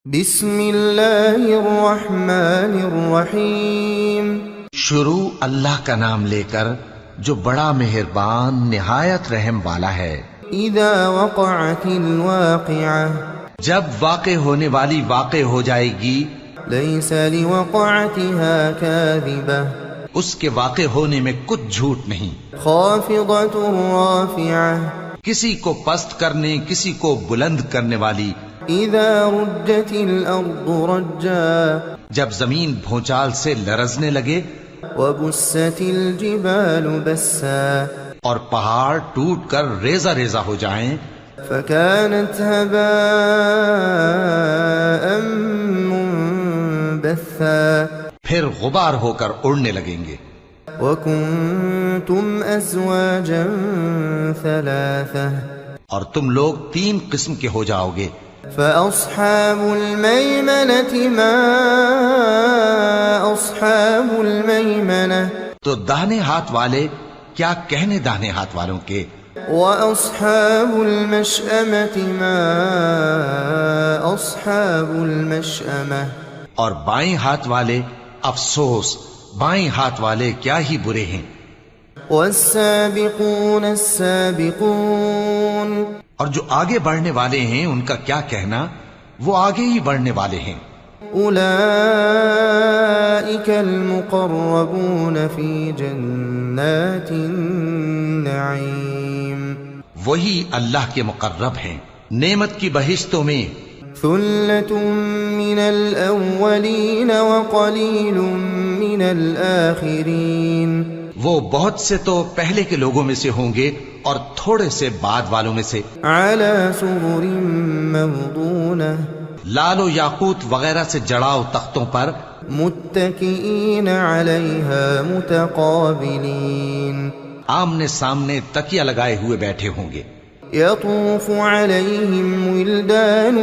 بسم اللہ الرحمن الرحیم۔ شروع اللہ کا نام لے کر جو بڑا مہربان نہایت رحم والا ہے۔ اذا وقعت الواقعہ، جب واقع ہونے والی واقع ہو جائے گی، لیس لوقعتها کاذبہ، اس کے واقع ہونے میں کچھ جھوٹ نہیں۔ خافضۃ رافعہ، کسی کو پست کرنے کسی کو بلند کرنے والی۔ اذا رجت الارض رجا، جب زمین بھونچال سے لرزنے لگے، وبست الجبال بسا، اور پہاڑ ٹوٹ کر ریزہ ریزہ ہو جائیں، فكانت هباء منبثا، پھر غبار ہو کر اڑنے لگیں گے۔ وكنتم ازواجا ثلاثة، اور تم لوگ 3 قسم کے ہو جاؤ گے۔ فأصحاب الميمنة ما أصحاب الميمنة، تو داہنے ہاتھ والے کیا کہنے داہنے ہاتھ والوں کے، وأصحاب المشأمة ما أصحاب المشأمة، اور بائیں ہاتھ والے افسوس بائیں ہاتھ والے کیا ہی برے ہیں۔ والسابقون السابقون، اور جو آگے بڑھنے والے ہیں ان کا کیا کہنا، وہ آگے ہی بڑھنے والے ہیں۔ أولئك المقربون في جنات النعيم، وہی اللہ کے مقرب ہیں نعمت کی بہشتوں میں۔ ثلة من الأولين وقليل من الآخرين، وہ بہت سے تو پہلے کے لوگوں میں سے ہوں گے اور تھوڑے سے بعد والوں میں سے۔ على سرر موضونة، لال و یاقوت وغیرہ سے جڑاؤ تختوں پر، متكئين عليها متقابلين، آمنے سامنے تکیہ لگائے ہوئے بیٹھے ہوں گے۔ يطوف عليهم ولدان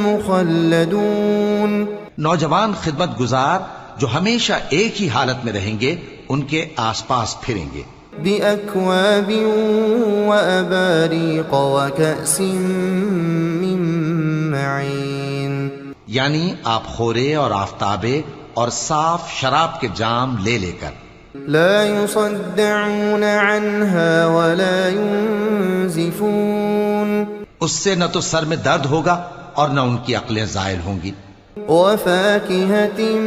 مخلدون، نوجوان خدمت گزار جو ہمیشہ ایک ہی حالت میں رہیں گے ان کے آس پاس پھریں گے۔ بأكواب وأباريق وكأس من معين، یعنی آپ خورے اور آفتابے اور صاف شراب کے جام لے لے کر۔ لا يصدعون عنها ولا ينزفون، اس سے نہ تو سر میں درد ہوگا اور نہ ان کی عقلیں زائل ہوں گی۔ وفاكهة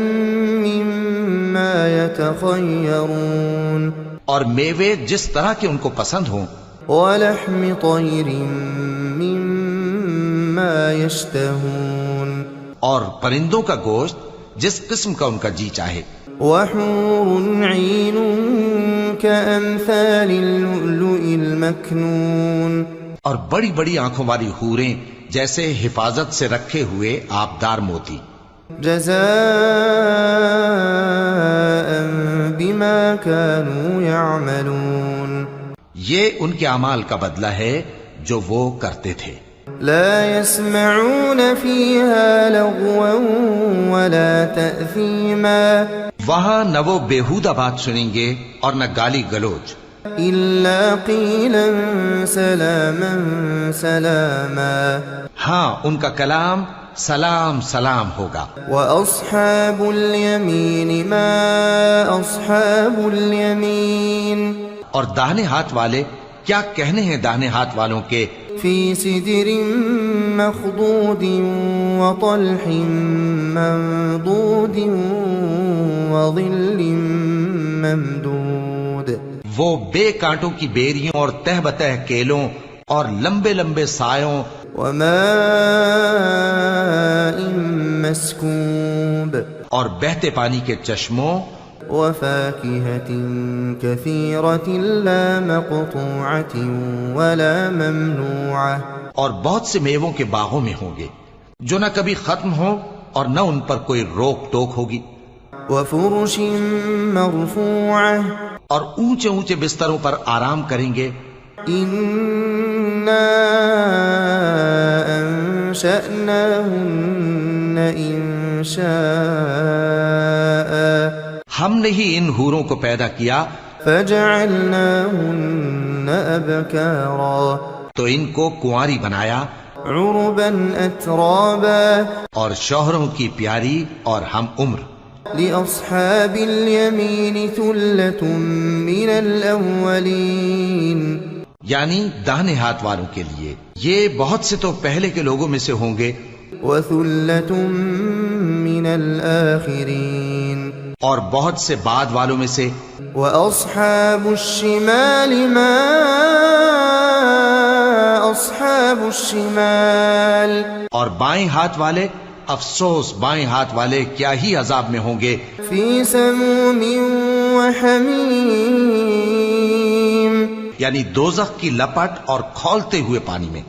مما يتخيرون، اور میوے جس طرح کے ان کو پسند ہوں، ولحم طير مما يشتهون، اور پرندوں کا گوشت جس قسم کا ان کا جی چاہے۔ وحور عين كأمثال اللؤلؤ المكنون، اور بڑی بڑی آنکھوں والی حوریں جیسے حفاظت سے رکھے ہوئے آبدار موتی۔ جزاء بما كانوا يعملون، یہ ان کے اعمال کا بدلہ ہے جو وہ کرتے تھے۔ لا يسمعون فيها لغوا ولا تأثيما، وہاں نہ وہ بیہودہ بات سنیں گے اور نہ گالی گلوچ، إلا قيلا سلاما سلاما، ہاں ان کا کلام سلام سلام ہوگا۔ وأصحاب اليمين ما أصحاب اليمين، اور داہنے ہاتھ والے کیا کہنے ہیں داہنے ہاتھ والوں کے، في سدر مخضود وطلح منضود وظل ممدود، وہ بے کانٹوں کی بیریوں اور تہ بتہ کیلوں اور لمبے لمبے سایوں، وماء مسكوب، اور بہتے پانی کے چشموں، وفاكهة كثيرة لا مقطوعة ولا ممنوعة، اور بہت سے میووں کے باغوں میں ہوں گے جو نہ کبھی ختم ہو اور نہ ان پر کوئی روک ٹوک ہوگی۔ وفرش مرفوعة، اور اونچے اونچے بستروں پر آرام کریں گے۔ إنا أنشأناهن إنشاء، ہم نے ہی ان حوروں کو پیدا کیا، فجعلناهن أبكارا، تو ان کو کنواری بنایا، عربا أترابا اور شوہروں کی پیاری اور ہم عمر. لأصحاب اليمين ثلة من الأولين یعنی داہنے ہاتھ والوں کے لیے یہ بہت سے تو پہلے کے لوگوں میں سے ہوں گے وثلة من الآخرين اور بہت سے بعد والوں میں سے. وأصحاب الشمال ما أصحاب الشمال اور بائیں ہاتھ والے افسوس بائیں ہاتھ والے کیا ہی عذاب میں ہوں گے. في سموم وحميم یعنی دوزخ کی لپٹ اور کھولتے ہوئے پانی میں.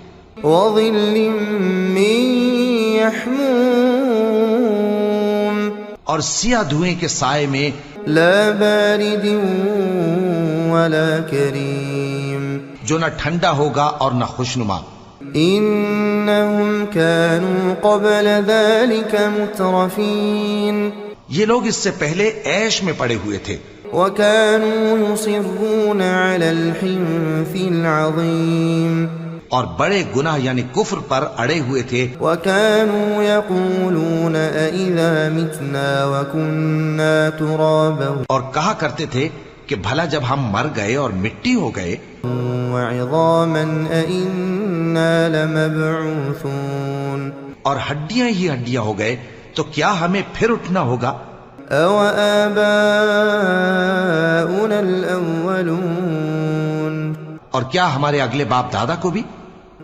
وظل من يحموم اور سیاہ دھوئیں کے سائے میں. لا بارد ولا كريم جو نہ ٹھنڈا ہوگا اور نہ خوشنما. إنهم كانوا قبل ذلك مترفين یہ لوگ اس سے پہلے عیش میں پڑے ہوئے تھے وكانوا يصرون على الحنث العظيم اور بڑے گناہ یعنی کفر پر اڑے ہوئے تھے. وكانوا يقولون أإذا متنا وكنا ترابا اور کہا کرتے تھے کہ بھلا جب ہم مر گئے اور مٹی ہو گئے وعظاما أإنا لمبعوثون اور ہڈیاں ہی ہڈیاں ہو گئے تو کیا ہمیں پھر اٹھنا ہوگا. أَوَآبَاؤُنَا الْأَوَّلُونَ اور کیا ہمارے اگلے باپ دادا کو بھی.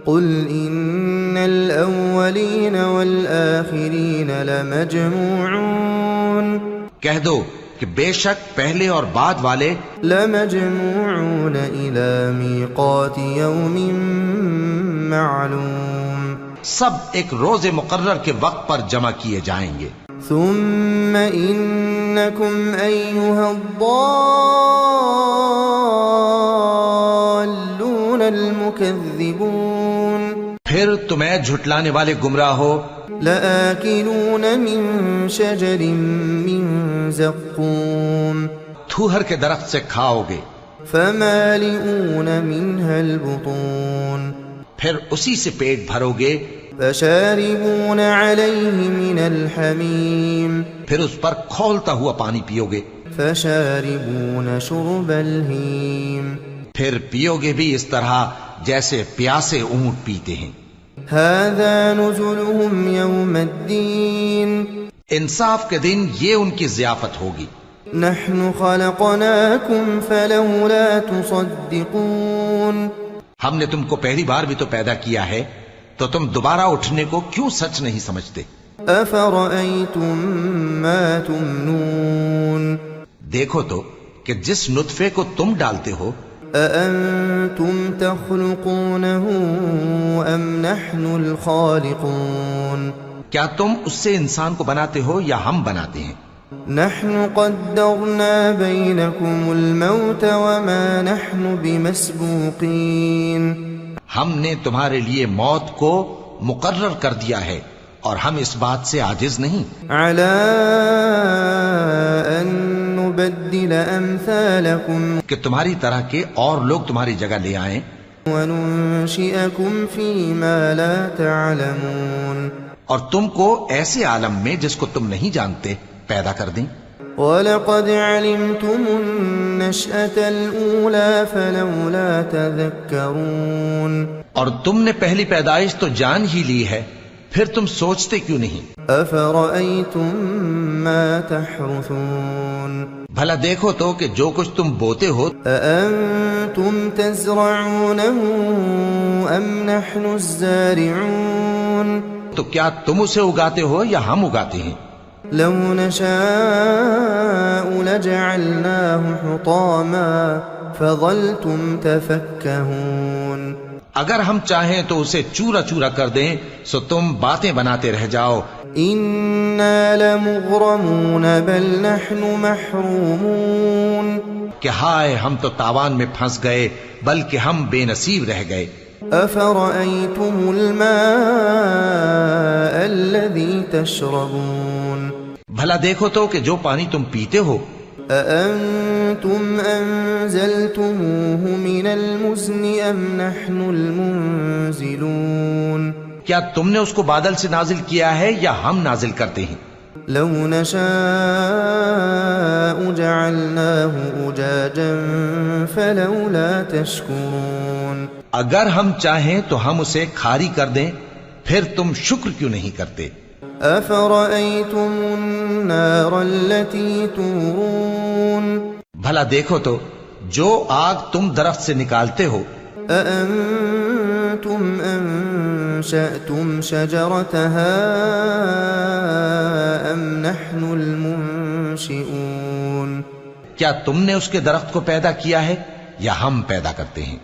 قُلْ إِنَّ الْأَوَّلِينَ وَالْآخِرِينَ لَمَجْمُوعُونَ کہہ دو کہ بے شک پہلے اور بعد والے لَمَجْمُوعُونَ إِلَى مِيقَاتِ يَوْمٍ مَّعْلُومٍ سب ایک روز مقرر کے وقت پر جمع کیے جائیں گے. ثم إنكم أيها الضالون المكذبون پھر تمہیں جھٹلانے والے گمراہ ہو. لآكلون من شجر من زقوم تھوہر کے درخت سے کھاؤ گے فمالئون منها البطون پھر اسی سے پیٹ بھرو گے. فشاربون عليه من الحميم پھر اس پر کھولتا ہوا پانی پیو گے. فشاربون شرب الهيم پھر پیو گے بھی اس طرح جیسے پیاسے اونٹ پیتے ہیں. هذا نزلهم يوم الدين انصاف کے دن یہ ان کی ضیافت ہوگی. نحن خلقناكم فلولا تصدقون ہم نے تم کو پہلی بار بھی تو پیدا کیا ہے تو تم دوبارہ اٹھنے کو کیوں سچ نہیں سمجھتے. أفرأيتم ما تمنون دیکھو تو کہ جس نطفے کو تم ڈالتے ہو أأنتم تخلقونه أم نحن الخالقون کیا تم اس سے انسان کو بناتے ہو یا ہم بناتے ہیں. نحن قدرنا بينكم الموت وما نحن بمسبوقين ہم نے تمہارے لیے موت کو مقرر کر دیا ہے اور ہم اس بات سے عاجز نہیں. على أن نبدل أمثالكم کہ تمہاری طرح کے اور لوگ تمہاری جگہ لے آئیں وننشئكم فيما لا تعلمون اور تم کو ایسے عالم میں جس کو تم نہیں جانتے پیدا کر دیں. وَلَقَدْ عَلِمْتُمُ النَّشْأَةَ الْأُولَى فَلَوْلَا تَذَكَّرُونَ اور تم نے پہلی پیدائش تو جان ہی لی ہے پھر تم سوچتے کیوں نہیں. أَفَرَأَيْتُم مَّا تَحْرُثُونَ بھلا دیکھو تو کہ جو کچھ تم بوتے ہو أَأَنتُمْ تَزْرَعُونَهُ أَمْ نَحْنُ الزَّارِعُونَ تو کیا تم اسے اگاتے ہو یا ہم اگاتے ہیں. لو نشاء لجعلناه حطاما فظلتم تفكهون اگر ہم چاہیں تو اسے چورا چورا کر دیں سو تم باتیں بناتے رہ جاؤ. إنا لمغرمون بل نحن محرومون کہ ہائے ہم تو تاوان میں پھنس گئے بلکہ ہم بے نصیب رہ گئے. أفرأيتم الماء الذي تشربون بھلا دیکھو تو کہ جو پانی تم پیتے ہو أأنتم أنزلتموه من المزن أم نحن المنزلون کیا تم نے اس کو بادل سے نازل کیا ہے یا ہم نازل کرتے ہیں؟ لو نشاء جعلناه أجاجا فلولا تشكرون اگر ہم چاہیں تو ہم اسے کھاری کر دیں، پھر تم شکر کیوں نہیں کرتے؟ أفرأيتم النار التي تورون بھلا دیکھو تو جو آگ تم درخت سے نکالتے ہو، أأنتم أنشأتم شجرتها أم نحن المنشئون کیا تم نے اس کے درخت کو پیدا کیا ہے یا ہم پیدا کرتے ہیں؟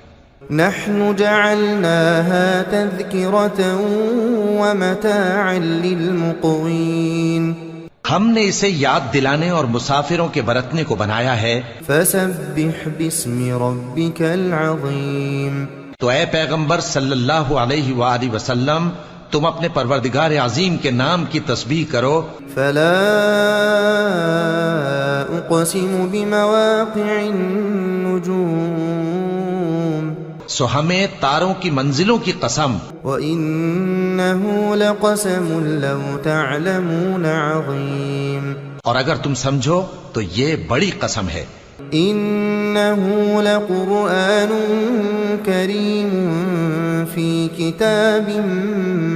نحن جعلناها تذكرة ومتاعا للمقوين ہم نے اسے یاد دلانے اور مسافروں کے برتنے کو بنایا ہے۔ فسبح باسم ربك العظيم تو اے پیغمبر صلی اللہ علیہ وآلہ وسلم، تم اپنے پروردگار عظیم کے نام کی تسبیح کرو۔ فلا اقسم بمواقع النجوم سو ہمیں تاروں کی منزلوں کی قسم، وإنه لقسم لو تعلمون عظيم اور اگر تم سمجھو تو یہ بڑی قسم ہے۔ إنه لقرآن كريم في كتاب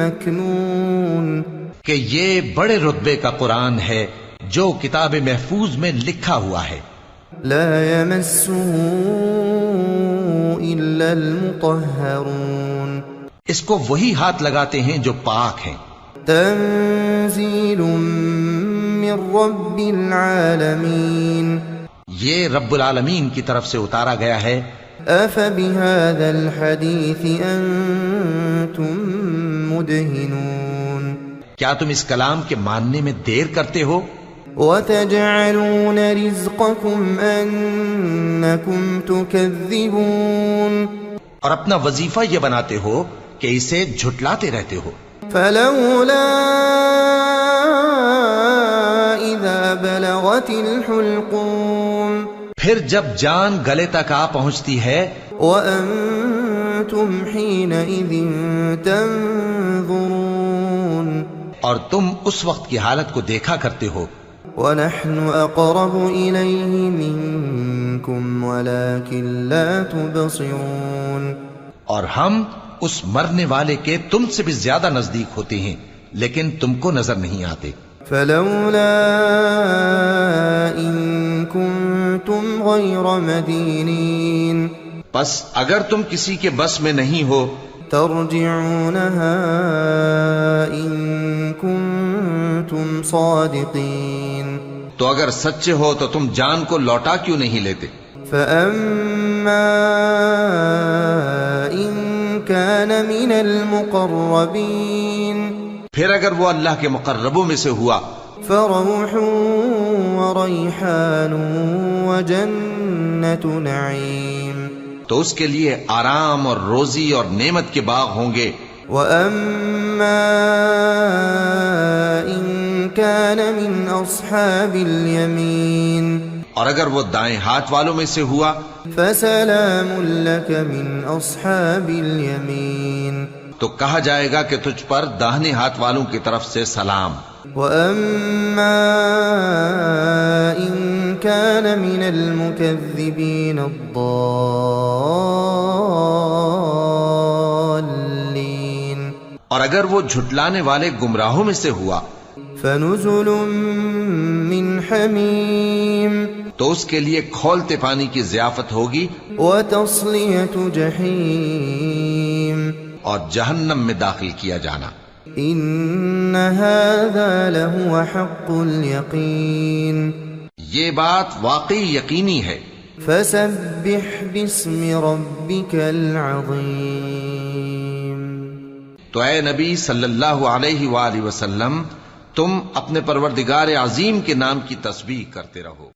مكنون کہ یہ بڑے رتبے کا قرآن ہے جو کتاب محفوظ میں لکھا ہوا ہے۔ لا يمسه إلا المطهرون اس کو وہی ہاتھ لگاتے ہیں جو پاک ہیں۔ تنزيل من رب العالمين یہ رب العالمین کی طرف سے اتارا گیا ہے۔ أفبهذا الحديث أنتم مدهنون کیا تم اس کلام کے ماننے میں دیر کرتے ہو؟ وتجعلون رزقكم أنكم تكذبون اور اپنا وظیفہ یہ بناتے ہو کہ اسے جھٹلاتے رہتے ہو۔ فلولا إذا بلغت الحلقوم پھر جب جان گلے تک آ پہنچتی ہے، وأنتم حينئذ تنظرون اور تم اس وقت کی حالت کو دیکھا کرتے ہو، ونحن أقرب إليه منكم ولكن لا تبصرون اور ہم اس مرنے والے کے تم سے بھی زیادہ نزدیک ہوتے ہیں لیکن تم کو نظر نہیں آتے۔ فلولا إن كنتم غير مدينين پس اگر تم کسی کے بس میں نہیں ہو ترجعونها إن كنتم صادقين تو اگر سچے ہو تو تم جان کو لوٹا کیوں نہیں لیتے؟ فأما إن كان من المقربين پھر اگر وہ اللہ کے مقربوں میں سے ہوا فروح وريحان وجنة نعيم تو اس کے لیے آرام اور روزی اور نعمت کے باغ ہوں گے۔ وأما إن كان من أصحاب اليمين اور اگر وہ دائیں ہاتھ والوں میں سے ہوا فسلام لك من أصحاب اليمين تو کہا جائے گا کہ تجھ پر داہنے ہاتھ والوں کی طرف سے سلام۔ وأما إن كان من المكذبين الضالين اور اگر وہ جھٹلانے والے گمراہوں میں سے ہوا فنزل من حميم تو اس کے لیے کھولتے پانی کی ضیافت ہوگی وتصلية جحيم اور جہنم میں داخل کیا جانا۔ إن هذا لهو حق اليقين یہ بات واقعی یقینی ہے۔ فسبح باسم ربك العظيم تو اے نبی صلی اللہ علیہ وآلہ وسلم، تم اپنے پروردگار عظیم کے نام کی تسبیح کرتے رہو۔